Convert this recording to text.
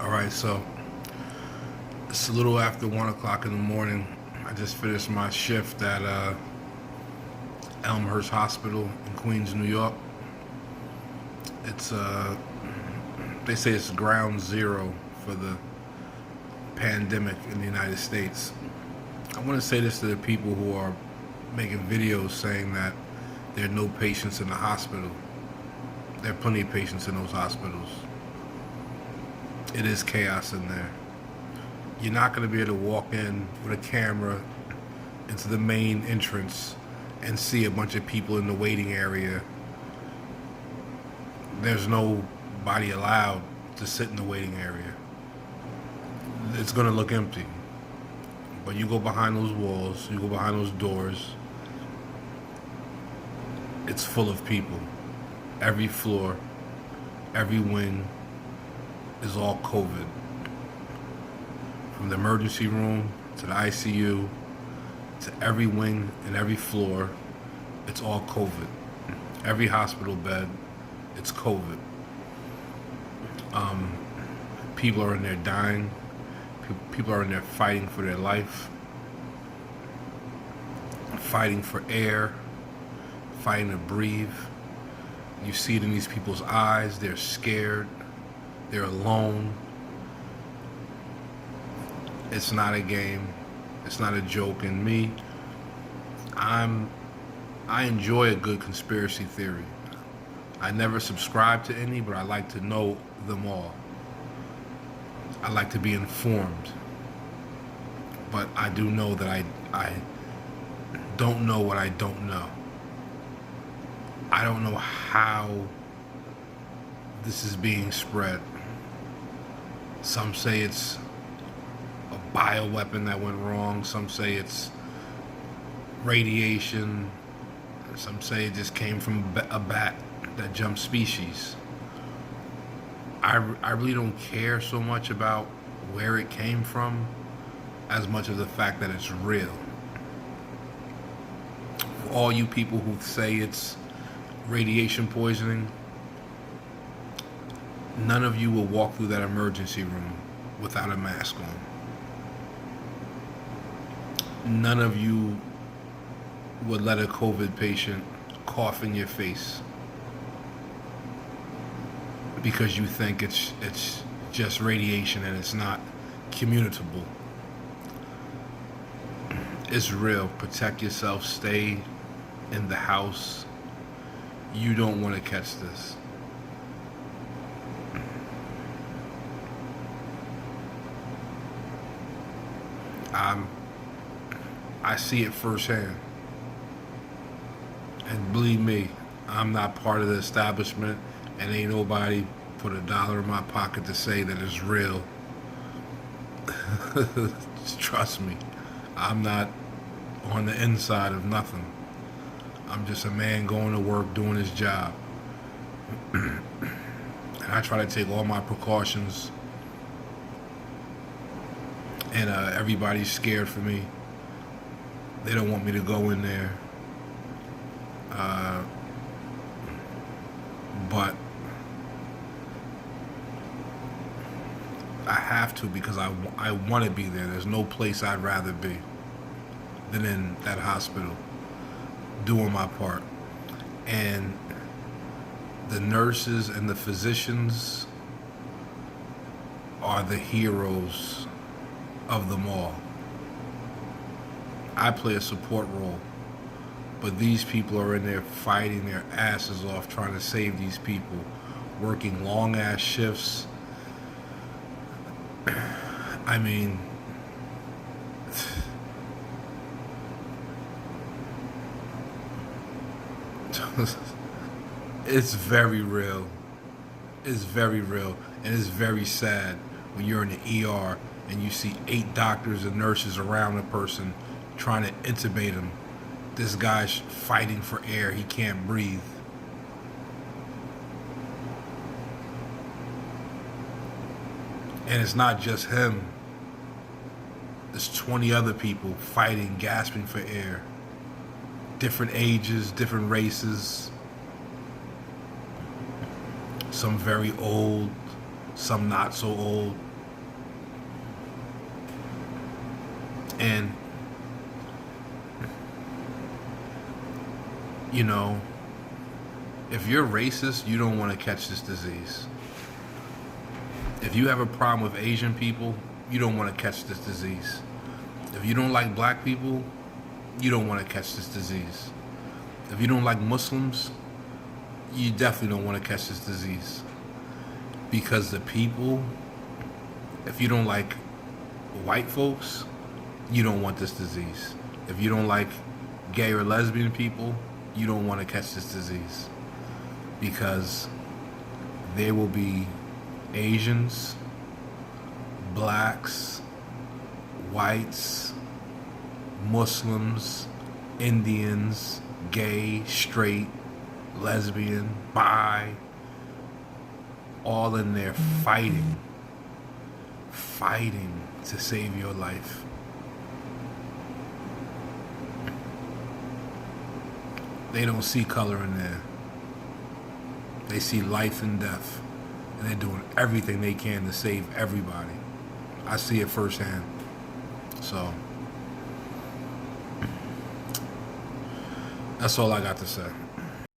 All right, so it's a little after 1 o'clock in the morning. I just finished my shift at Elmhurst Hospital in Queens, New York. It's they say it's ground zero for the pandemic in the United States. I want to say this to the people who are making videos saying that there are no patients in the hospital. There are plenty of patients in those hospitals. It is chaos in there. You're not going to be able to walk in with a camera into the main entrance and see a bunch of people in the waiting area. There's nobody allowed to sit in the waiting area. It's going to look empty. But you go behind those walls, you go behind those doors, it's full of people. Every floor, every wing is all COVID. From the emergency room to the ICU to every wing and every floor, it's all COVID. Every hospital bed, it's COVID. People are in there dying. People are in there fighting for their life, fighting for air, fighting to breathe. You see it in these people's eyes. They're scared. They're alone. It's not a game. It's not a joke. And me, I enjoy a good conspiracy theory. I never subscribe to any, but I like to know them all. I like to be informed. But I do know that I don't know what I don't know. I don't know how this is being spread. Some say it's a bioweapon that went wrong. Some say it's radiation. Some say it just came from a bat that jumped species. I really don't care so much about where it came from as much as the fact that it's real. For all you people who say it's radiation poisoning, none of you will walk through that emergency room without a mask on. None of you would let a COVID patient cough in your face because you think it's just radiation and it's not communicable. It's real. Protect yourself. Stay in the house. You don't want to catch this. I see it firsthand. And believe me, I'm not part of the establishment, and ain't nobody put a dollar in my pocket to say that it's real. Trust me, I'm not on the inside of nothing. I'm just a man going to work, doing his job. And I try to take all my precautions. And everybody's scared for me. They don't want me to go in there. But I have to because I want to be there. There's no place I'd rather be than in that hospital doing my part. And the nurses and the physicians are the heroes of them all. I play a support role, but these people are in there fighting their asses off trying to save these people, working long ass shifts. I mean, it's very real. It's very real, and it's very sad when you're in the ER and you see 8 doctors and nurses around a person trying to intubate him. This guy's fighting for air. He can't breathe. And it's not just him. There's 20 other people fighting, gasping for air. Different ages, different races. Some very old, some not so old. And, you know, if you're racist, you don't want to catch this disease. If you have a problem with Asian people, you don't want to catch this disease. If you don't like black people, you don't want to catch this disease. If you don't like Muslims, you definitely don't want to catch this disease. Because the people, if you don't like white folks, you don't want this disease. If you don't like gay or lesbian people, you don't want to catch this disease. Because there will be Asians, blacks, whites, Muslims, Indians, gay, straight, lesbian, bi, all in there fighting to save your life. They don't see color in there. They see life and death. And they're doing everything they can to save everybody. I see it firsthand. So, that's all I got to say.